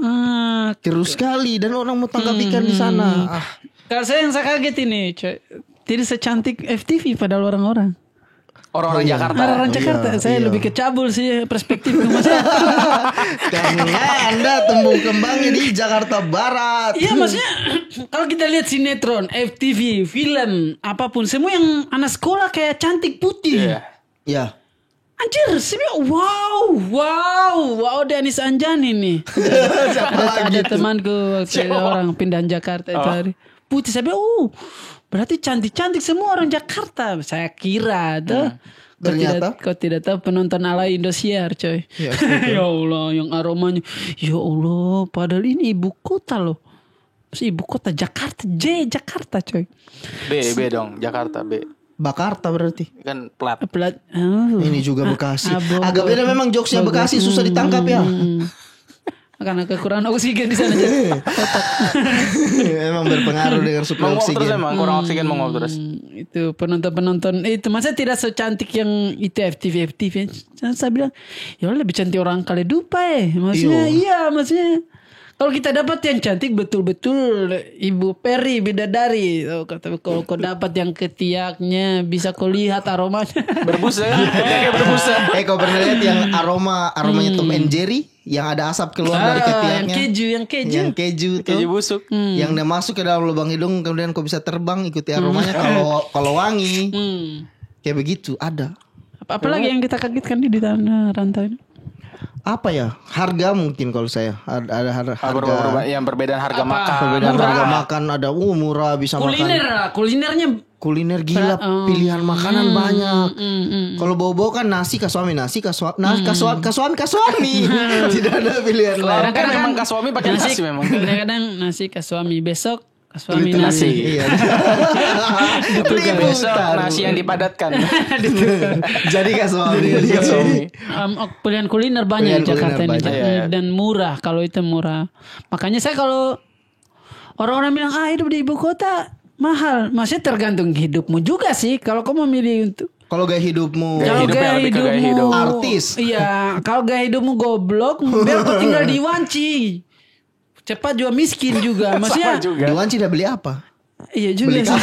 S1: Keruh sekali dan orang mau tangkap ikan di sana.
S3: Kalau saya yang kaget ini, coy. Tidak secantik FTV padahal orang-orang.
S4: Orang-orang Jakarta.
S3: Orang-orang Jakarta. Saya lebih kecabul sih perspektif ke masyarakat.
S1: Karena Anda tumbuh kembangnya di Jakarta Barat.
S3: Iya maksudnya kalau kita lihat sinetron, FTV, film, apapun, semua yang anak sekolah kayak cantik putih.
S4: Iya.
S1: Ya.
S3: Anjir, sebenarnya wow, Dennis Anjani nih. ada temanku waktu orang pindah Jakarta itu hari. Putih, saya bilang, berarti cantik-cantik semua orang Jakarta. Saya kira tuh.
S1: Ternyata
S3: Kau tidak tahu penonton ala Indosiar, coy.
S1: Ya,
S3: Ya Allah, yang aromanya. Ya Allah, padahal ini ibu kota loh. Maksudnya ibu kota Jakarta, Jakarta, coy.
S4: B dong, Jakarta B.
S1: Bakarta berarti.
S4: Kan plat.
S1: Ini juga Bekasi. Agak beda memang jokesnya Bekasi susah ditangkap ya.
S3: Karena kekurangan oksigen di sana jadi kotak.
S1: Emang berpengaruh dengan suplai
S4: Menguap terus
S1: oksigen.
S4: emang, kurang oksigen menguap terus.
S3: Itu penonton itu masa tidak secantik yang itu FTV. Saya bilang, ya lebih cantik orang Kaledupa maksudnya. Iya maksudnya. Kalau kita dapat yang cantik betul-betul Ibu Peri bidadari. Tapi kalau kau dapat yang ketiaknya bisa kau lihat aromanya.
S4: Berbusa. Kayak berbusa.
S1: Kau pernah lihat yang aromanya Tom and Jerry yang ada asap keluar dari ketiaknya?
S3: Yang keju tuh.
S4: Keju busuk.
S1: Yang dia masuk ke dalam lubang hidung kemudian kau bisa terbang ikuti aromanya kalau wangi. Kayak begitu ada.
S3: Apalagi yang kita kagetkan di tanah rantau ini?
S1: Apa ya? Harga mungkin kalau saya ada harga
S4: Yang perbedaan harga makan.
S1: perbedaan harga makan ada murah bisa
S3: Kulinernya
S1: kuliner gila pilihan makanan banyak. Kalau bawa-bawa kan nasi kasuami tidak ada pilihan lain.
S4: Kan memang kasuami pakai nasi memang.
S3: Kadang-kadang nasi kasuami, besok kasuami nasi.
S1: Iya.
S4: Besok nasi yang dipadatkan.
S1: Jadi kasuami.
S3: Pilihan kuliner banyak
S1: Pilihan
S3: di Jakarta
S1: kuliner
S3: ini
S1: banyak.
S3: dan murah. Kalau itu murah. Makanya saya kalau orang-orang bilang hidup di ibu kota mahal, maksudnya tergantung hidupmu juga sih. Kalau kamu memilih untuk
S1: Kalau gaya hidupmu
S4: Gaya hidupnya lebih ke gaya hidup.
S1: artis.
S3: Iya, kalau gaya hidupmu goblok, biar kau tinggal di Wanci. Cepat juga miskin juga. Maksudnya
S1: Di Wanci udah beli apa?
S3: iya juga sih.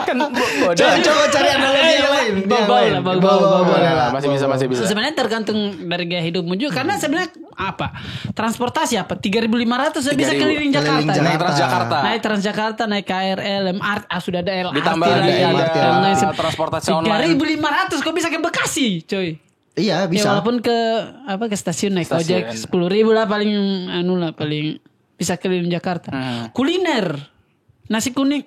S4: Kan bodoh.
S1: Coba cari analogi yang lain.
S3: Bawa.
S4: Boleh lah, masih bisa.
S3: Sebenarnya tergantung dari gaya hidupmu juga. Karena sebenarnya apa? Transportasi apa? 3.500 saya bisa
S4: 3.000.
S3: keliling Jakarta.
S1: Keliling
S4: Transjakarta.
S3: Naik Transjakarta, naik KRL, MRT, sudah ada LRT
S4: Ditambah
S3: lagi.
S4: lagi
S1: MRT,
S4: ada transportasi online.
S3: 3.500 kok bisa ke Bekasi, coy.
S1: Iya
S3: Ya,
S1: bisa.
S3: walaupun ke stasiun naik
S4: Stasiun.
S3: ojek 10.000 lah paling bisa keliling Jakarta. Kuliner nasi kuning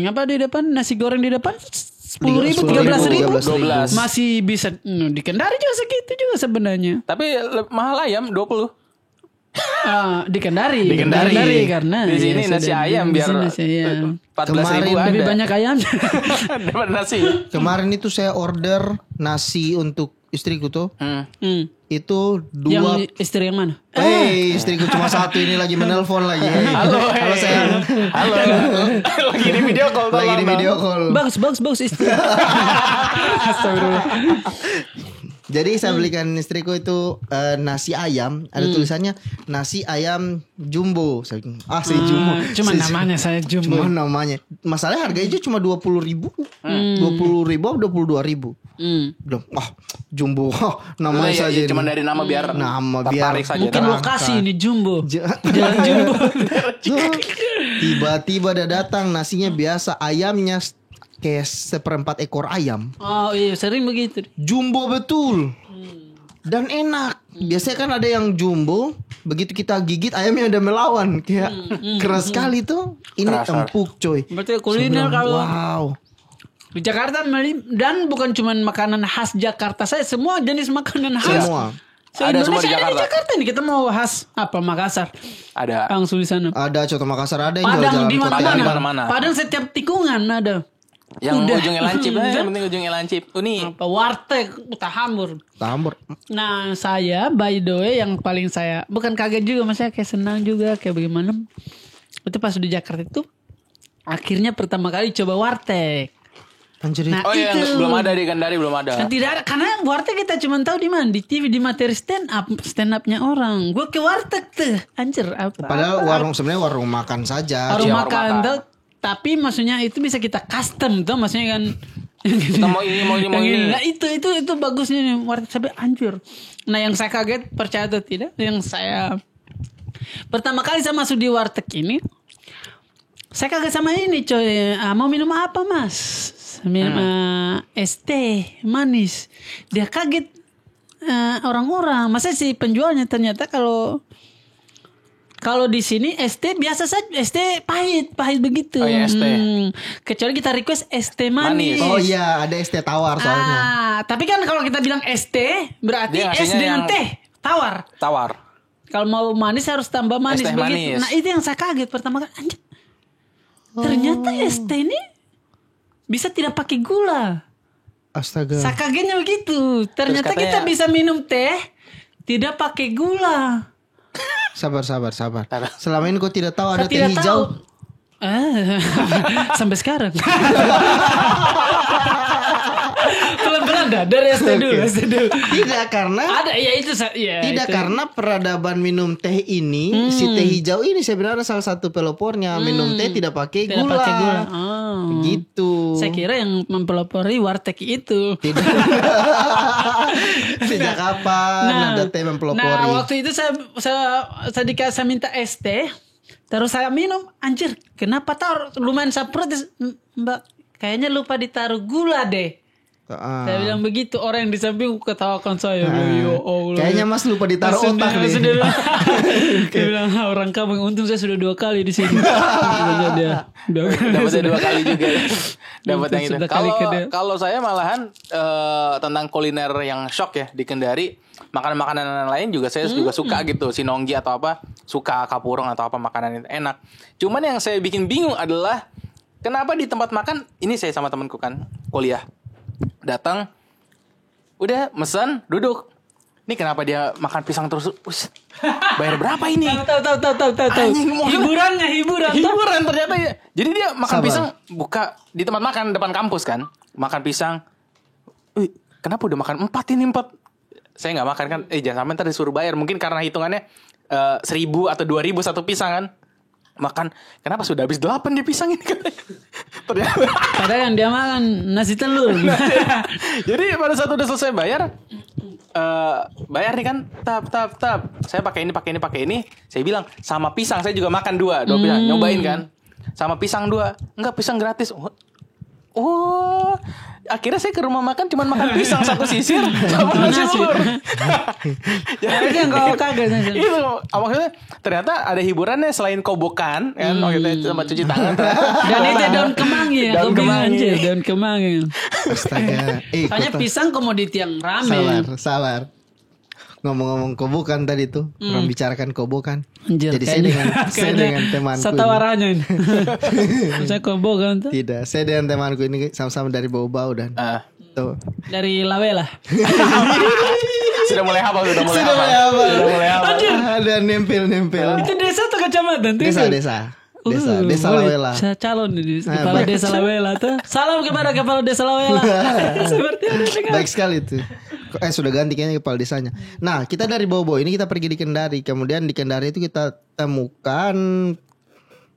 S3: apa di depan nasi goreng di depan 10.000 13.000
S4: 12.
S3: masih bisa di Kendari juga segitu juga sebenarnya.
S4: Tapi mahal ayam 20.
S3: Di Kendari.
S4: Di Kendari.
S3: Karena
S4: Di sini
S3: ya,
S4: nasi
S3: sudah,
S4: ayam
S3: di
S4: biar
S3: sini nasi ayam.
S4: 14.000 ada.
S3: Lebih banyak ayamnya.
S4: Dapat nasi.
S1: Kemarin itu saya order nasi untuk istriku tuh. Itu
S3: Yang
S1: 2.
S3: istri yang mana?
S1: Istriku cuma satu ini lagi menelpon lagi.
S4: Halo
S1: sayang.
S4: Halo. Lagi di video call.
S1: Lagi di video call.
S3: Bagus istri. Astagfirullah.
S1: Jadi saya belikan istriku itu nasi ayam, ada tulisannya nasi ayam jumbo. Saya jumbo.
S3: Cuma namanya saya jumbo.
S1: Cuma namanya. Masalahnya harganya cuma 20.000. 20.000 atau 22.000. Bilang, jumbo. Namanya
S4: Ya,
S1: saja.
S4: cuma dari nama biar
S1: biar
S4: tertarik saja.
S3: Mungkin lokasi ini jumbo. Jalan jumbo.
S1: Tiba-tiba ada datang nasinya biasa, ayamnya kayak 1/4 ekor ayam.
S3: Oh iya sering begitu.
S1: Jumbo betul. Dan enak. Biasanya kan ada yang jumbo, begitu kita gigit ayamnya udah melawan, kayak keras sekali tuh. Ini
S4: Terasa.
S1: empuk coy.
S3: Berarti kuliner
S1: Saya bilang,
S3: kalau
S1: wow.
S3: di Jakarta dan bukan cuma makanan khas Jakarta saya, semua jenis makanan khas.
S1: Semua.
S4: Ada semua di
S3: Ada di
S4: Jakarta.
S3: Jakarta ini kita mau khas apa Makassar.
S4: Ada.
S3: Langsung di sana.
S1: Ada coto Makassar, ada yang
S3: Padang
S1: jual
S3: di
S1: jalan
S4: Padang di
S3: mana-mana.
S4: mana-mana.
S3: Padang setiap tikungan ada.
S4: Yang
S3: Udah.
S4: ujungnya lancip lah, yang penting ujungnya lancip. Ini
S3: Apa warteg Utahambur.
S1: tambur.
S3: Nah saya by the way yang paling saya bukan kaget juga, maksudnya kayak senang juga kayak bagaimana. Itu pas di Jakarta itu akhirnya pertama kali coba warteg.
S1: Anjir.
S3: Nah,
S4: oh iya,
S3: itu.
S4: belum ada di Kendari, belum ada.
S3: Kan tidak ada, karena warteg kita cuma tahu di mana, di TV, di materi stand upnya orang. Gue ke warteg tuh, anjir apa?
S1: Padahal sebenarnya warung makan saja.
S3: Warung
S4: Iya,
S3: makan
S4: warung
S3: tuh, tapi maksudnya itu bisa kita custom tuh, maksudnya kan.
S4: Kita mau ini, mau ini, mau
S3: Yang
S4: ini.
S3: Nah itu bagusnya nih warteg sampai anjir. Nah yang saya kaget, percaya atau tidak, yang saya pertama kali saya masuk di warteg ini, saya kaget sama ini coy. Mau minum apa mas? Minum es teh manis. Dia kaget orang-orang. Masa si penjualnya ternyata kalau di sini es teh biasa saja, es teh pahit begitu.
S4: Oh iya, es teh.
S3: Kecuali kita request es teh manis.
S1: Oh iya, ada es teh tawar soalnya.
S3: Tapi kan kalau kita bilang es teh berarti
S4: Dia
S3: es
S4: ngasihnya
S3: dengan
S4: yang
S3: teh tawar.
S4: Tawar.
S3: Kalau mau manis harus tambah manis
S4: teh
S3: begitu.
S4: manis.
S3: Nah itu yang saya kaget pertama kali. Anjir. Ternyata es teh ini bisa tidak pakai gula.
S1: Astaga.
S3: Saya kagetnya begitu. Ternyata
S4: katanya-
S3: kita bisa minum teh tidak pakai gula.
S1: Sabar. Selama ini kau tidak tahu ada
S3: Saya
S1: teh
S3: tidak
S1: hijau.
S3: tahu. Sampai sekarang. Pelan-pelan dah dari SD dulu.
S1: Tidak karena
S3: Ada ya itu ya.
S1: tidak
S3: itu.
S1: karena peradaban minum teh ini si teh hijau ini sebenarnya salah satu pelopornya minum teh tidak pakai
S3: Tidak
S1: gula.
S3: pakai gula. Oh.
S1: Gitu.
S3: Saya kira yang mempelopori warteg itu.
S1: Tidak. Sejak kapan ada teh mempelopori?
S3: Nah, waktu itu saya minta es teh. Terus saya minum, anjir, kenapa taruh lumayan saya protes, Mbak, kayaknya lupa ditaruh gula deh. Saya bilang begitu, orang yang di samping ketawakan saya. Ya Allah.
S1: Kayaknya Mas lupa ditaruh otak deh.
S3: Dia bilang, orang kampung, untung saya sudah 2 kali di sini. Dia
S4: Dapatnya 2 kali juga. Dapat yang itu.
S3: Sudah kali kedua.
S4: Kalau saya malahan tentang kuliner yang shock ya di Kendari, makanan-makanan lain juga saya juga suka gitu, sinonggi atau apa, suka kapurung atau apa makanan itu enak. Cuman yang saya bikin bingung adalah kenapa di tempat makan ini saya sama temanku kan kuliah datang, udah mesen duduk. Ini kenapa dia makan pisang terus? Bayar berapa ini?
S3: Tahu.
S4: Anjing,
S3: Hiburan
S4: ternyata ya. Jadi dia makan
S1: Sabar.
S4: pisang buka di tempat makan depan kampus kan. Makan pisang. Kenapa udah makan 4 ini 4? Saya nggak makan kan. Jangan sampai ntar disuruh bayar. Mungkin karena hitungannya 1.000 atau 2.000 satu pisang kan. Makan. Kenapa sudah habis 8 di pisang ini? Ternyata.
S3: Padahal yang dia makan nasi telur.
S4: Jadi pada saat udah selesai bayar nih kan, tap. Saya pakai ini. Saya bilang sama pisang saya juga makan 2 pisang. Nyobain kan. Sama pisang 2. Enggak, pisang gratis. Oh, akhirnya saya ke rumah makan cuman makan pisang 1 sisir sama nasi telur.
S3: Jadi yang kau kaget.
S4: Itu maksudnya ternyata ada hiburannya selain kobokan kan, kita sama cuci tangan.
S3: Dan itu daun kemangi ya.
S4: Daun kemangi.
S3: Daun kemangi.
S1: Astaga.
S3: Soalnya pisang komoditi yang rame.
S1: Sabar. Ngomong-ngomong kobokan tadi tuh, orang bicarakan kobokan.
S3: Anjir,
S1: Jadi saya dengan temanku.
S3: Satawaranya ini. Saya kobokan tuh.
S1: Tidak, saya dengan temanku ini sama-sama dari Bau-Bau dan tuh.
S3: Dari Lawela.
S4: Sudah mulai hafal.
S1: Ada nempel.
S3: Itu desa atau kecamatan?
S1: Desa
S3: Boleh.
S1: Lawela.
S3: Saya calon di kepala desa Lawela tuh. Salam kepada kepala desa Lawela. Seperti itu.
S1: Baik sekali tuh. Sudah ganti kayaknya kepala desanya. Nah, kita dari Bau-Bau ini kita pergi di Kendari. Kemudian di Kendari itu kita temukan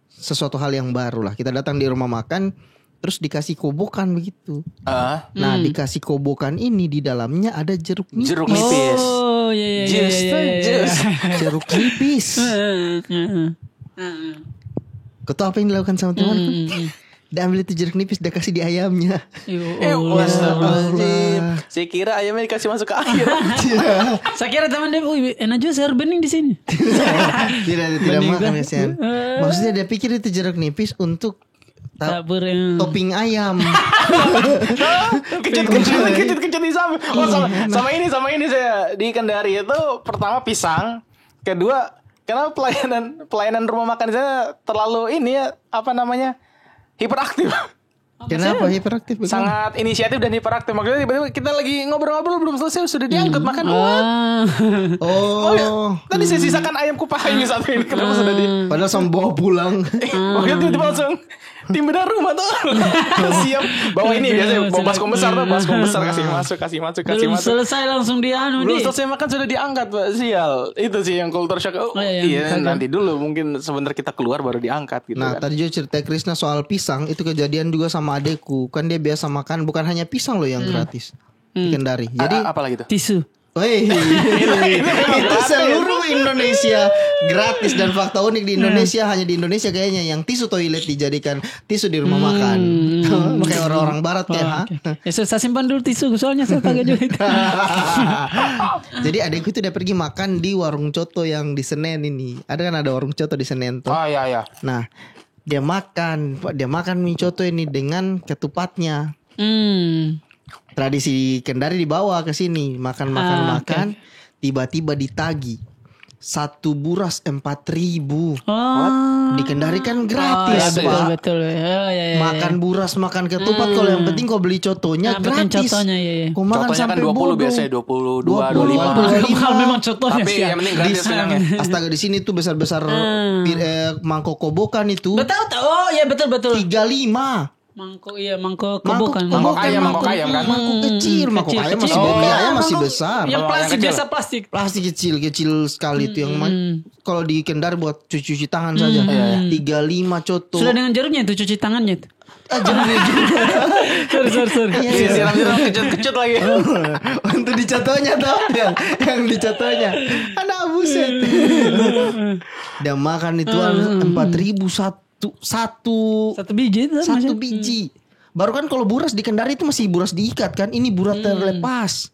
S1: sesuatu hal yang baru lah. Kita datang di rumah makan, terus dikasih kobokan begitu. Nah, dikasih kobokan ini di dalamnya ada jeruk nipis.
S4: Jeruk nipis.
S3: Oh, iya.
S1: Jeruk nipis. Kau tahu apa yang dilakukan sama temanku? Dia ambil itu jeruk nipis, dia kasih di ayamnya.
S4: Astagfirullahaladzim. Saya kira ayamnya dikasih masuk ke air.
S3: Saya kira teman dia, enak juga sayur bening di sini.
S1: Tidak makan ya. Maksudnya dia pikir itu jeruk nipis untuk
S3: tabur
S1: topping ayam.
S4: Kejut di samping. Sama ini saya di Kendari itu pertama pisang, kedua karena pelayanan rumah makan saya terlalu hiperaktif.
S1: Kenapa hiperaktif?
S4: Sangat inisiatif dan hiperaktif. Maksudnya tiba-tiba kita lagi ngobrol-ngobrol belum selesai sudah diangkut makan. Tadi saya sisakan ayam kupaha ini satu ini. Kenapa sudah di?
S1: Padahal sama bawa pulang.
S4: Makanya tiba-tiba langsung tim bedah rumah tuh siap bawa ini biasanya bawa baskom besar kasih masuk.
S3: Belum selesai langsung
S4: belum selesai makan sudah diangkat Pak. Sial. Itu sih yang culture shock. Nanti dulu mungkin sebentar kita keluar baru diangkat gitu.
S1: Nah, tadi juga cerita Krisna soal pisang itu kejadian juga sama adekku. Kan dia biasa makan bukan hanya pisang loh yang gratis di Kendari. Jadi
S4: apalagi tuh?
S3: Tisu.
S1: Itu seluruh Indonesia gratis. Dan fakta unik di Indonesia hanya di Indonesia kayaknya yang tisu toilet dijadikan tisu di rumah makan. Makanya orang-orang barat ya.
S3: Saya simpan dulu tisu soalnya saya pakai juga itu.
S1: Jadi adekku itu udah pergi makan di warung coto yang di Senen ini. Ada warung coto di Senen tuh.
S4: Iya.
S1: Nah, dia makan mie coto ini dengan ketupatnya. Tradisi Kendari dibawa ke sini makan. Tiba-tiba ditagi 1 buras 4.000. Di Kendari kan gratis Pak.
S3: Betul.
S1: Makan buras, makan ketupat. Kalau yang penting kau beli cotonya gratis. Kau makan
S4: Contohnya
S1: sampai
S4: kan 20 biasanya 22, 25.
S3: Memang contohnya
S4: Tapi yang penting gratis kenyangnya.
S1: Astaga di sini tuh besar-besar mangkok kobokan itu.
S3: Betul. Oh iya betul.
S1: 35.
S3: Mangkok bukan.
S4: Mangkok ayam kan?
S1: Mangkok kecil, mangkok ayam masih ayam masih besar.
S3: Yang plastik
S4: yang
S3: biasa plastik.
S1: Plastik kecil sekali itu yang kalau di Kendari buat cuci tangan saja. 35 coto.
S3: Sudah dengan jarumnya itu cuci tangannya itu. Sorry.
S4: Siram-siram kecut lagi.
S1: Untuk dicontohnya tuh yang dicontohnya. Ada buset. Dan makan itu 4.000 satu
S3: biji itu.
S1: satu biji. Baru kan kalau buras di Kendari itu masih buras diikat kan. Ini buras terlepas.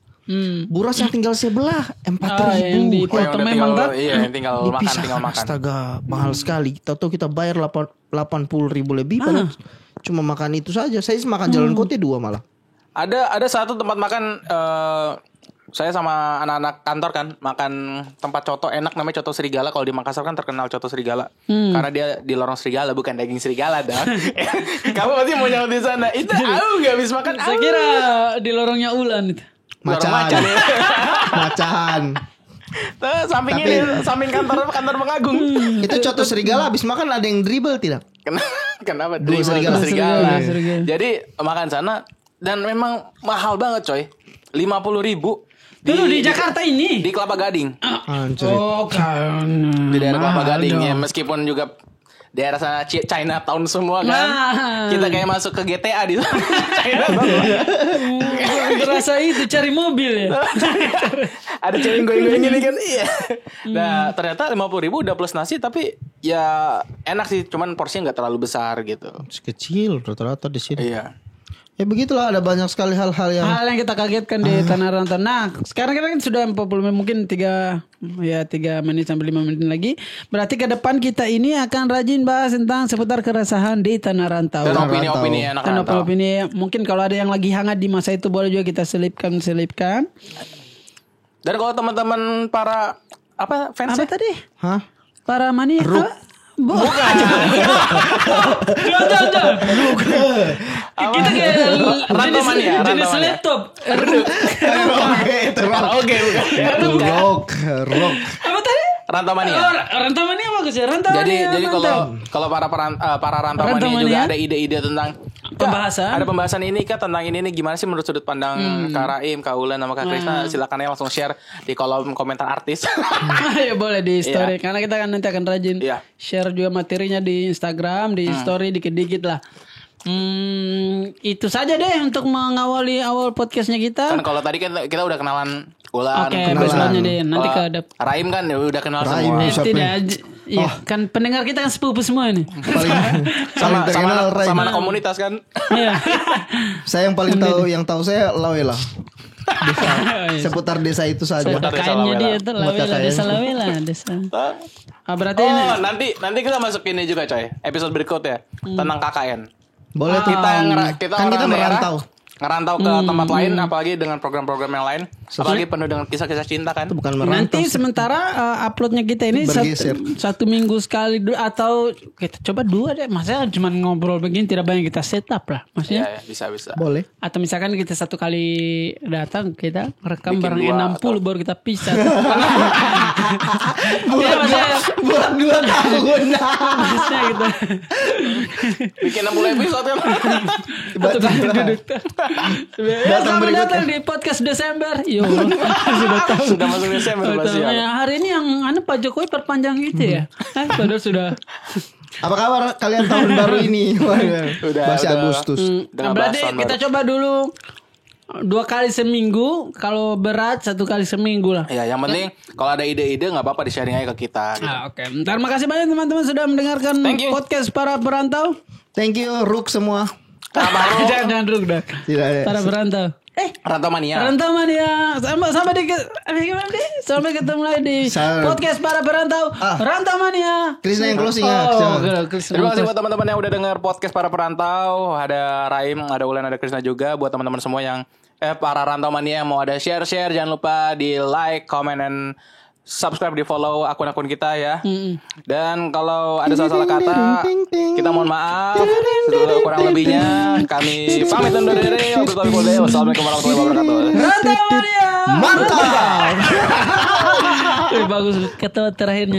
S1: Buras yang tinggal sebelah 4.000.
S3: Yang dipotong memang kan.
S4: Iya, yang tinggal makan.
S1: Astaga, mahal sekali. Tahu kita bayar 80.000 lebih padahal cuma makan itu saja. Saya makan jalan kote 2 malah.
S4: Ada satu tempat makan saya sama anak-anak kantor kan makan tempat coto enak namanya Coto Serigala. Kalau di Makassar kan terkenal Coto Serigala karena dia di lorong serigala bukan daging serigala dah. Kamu pasti mau nyaut di sana. Itu nggak habis makan.
S3: Saya kira di lorongnya Ulan itu.
S4: Macan ya.
S1: Macan.
S4: Samping kantor pengagung.
S1: Itu Coto Serigala habis makan ada yang dribble tidak?
S4: Kenapa?
S1: Dua serigala.
S4: Jadi makan sana dan memang mahal banget coy. 50.000
S3: di Jakarta ini.
S4: Di Kelapa Gading.
S3: Kan.
S4: Di daerah Kelapa Gading ya meskipun juga daerah sana Chinatown semua kan. Kita kayak masuk ke GTA di sana.
S3: Berasa itu cari mobil ya.
S4: Ada cewek goyang-goyang gini kan. Iya. Nah, ternyata 50.000 udah plus nasi tapi ya enak sih, cuman porsinya enggak terlalu besar gitu.
S1: Kecil rata-rata di sini.
S4: Iya.
S1: Ya begitulah, ada banyak sekali hal-hal yang
S3: kita kagetkan di Tanah Rantau. Nah, sekarang kita kan sudah 40 mungkin 3 menit sampai 5 menit lagi. Berarti ke depan kita ini akan rajin bahas tentang seputar keresahan di Tanah Rantau.
S4: Dan opini-opini anak rantau.
S3: Opini mungkin kalau ada yang lagi hangat di masa itu boleh juga kita selipkan.
S4: Dan kalau teman-teman para fans
S3: apa tadi?
S1: Hah?
S3: Para mania. Bukan. Kita kayak
S4: Rantau mania.
S3: jenis laptop.
S4: Oke, bukan.
S1: Rock.
S3: Apa tadi?
S4: Rantau mania.
S3: Rantau mania bagus ya. Rantau mania.
S4: Jadi kalau para rantau mania juga ada ide-ide tentang
S3: pembahasan.
S4: Ada pembahasan ini Kak tentang ini gimana sih menurut sudut pandang Kak Raim, Kak Ulan sama Kak Krisna. Silakan ya langsung share di kolom komentar artis.
S3: Ya boleh di story karena kita kan nanti akan rajin share juga materinya di Instagram, di story dikit-dikit lah. Itu saja deh untuk mengawali awal podcastnya kita.
S4: Kan kalau tadi kan kita udah kenalan Ulan,
S3: kenalan deh. Nanti ke
S4: Raim kan udah kenal semua.
S3: Tidak, iya kan pendengar kita kan sepupu semua ini.
S1: Paling terkenal Raim.
S4: Sama anak komunitas kan.
S3: Iya.
S1: Saya yang tahu saya Lawela. Seputar desa itu saja.
S3: Kayaknya dia tuh Lawela desa. Berarti
S4: nanti kita masukin ini juga coy. Episode berikutnya tentang KKN.
S1: Boleh tuh.
S4: Kita
S1: kan
S4: orang
S1: kita merantau.
S4: Ngerantau ke tempat lain, apalagi dengan program-program yang lain, apalagi penuh dengan kisah-kisah cinta kan.
S1: Itu bukan merantau.
S3: Nanti sementara uploadnya kita ini satu minggu sekali atau kita coba 2 deh. Maksudnya cuma ngobrol begini tidak banyak kita setup lah. Maksudnya
S4: bisa.
S1: Boleh.
S3: Atau misalkan kita 1 kali datang kita rekam
S4: bikin
S3: bareng 60 baru kita pisah.
S1: buat 2 tahun.
S3: Bisa gitu.
S4: Bikin 60 episode kan.
S3: Datang di podcast Desember. Yo,
S4: sudah masuk Desember pasti.
S3: Hari ini yang Pak Jokowi perpanjang itu ya. Sudah.
S1: Apa kabar kalian tahun baru ini? Masih Agustus.
S3: Berarti kita coba dulu 2 kali seminggu. Kalau berat 1 kali seminggu lah.
S4: Ya, yang penting kalau ada ide-ide nggak apa-apa di sharing aja ke kita. Gitu.
S3: Oke. Terima kasih banyak teman-teman sudah mendengarkan podcast para perantau.
S1: Thank you Ruk semua.
S3: Jangan Ruk dah. Para perantau.
S4: Rantau mania.
S3: Sampai ketemu lagi di podcast para perantau. Rantau mania.
S1: Krisna yang closing
S4: Terima kasih buat teman-teman yang udah dengar podcast para perantau. Ada Raim, ada Ulan, ada Krisna juga. Buat teman-teman semua yang para rantau mania yang mau ada share, jangan lupa di like, comment, dan subscribe, di follow akun-akun kita ya. Dan kalau ada salah-salah kata, kita mohon maaf. Kurang lebihnya kami pamit undur diri. Wassalamualaikum warahmatullahi wabarakatuh.
S3: Rantau mania.
S1: Mantap.
S3: Bagus kata terakhirnya.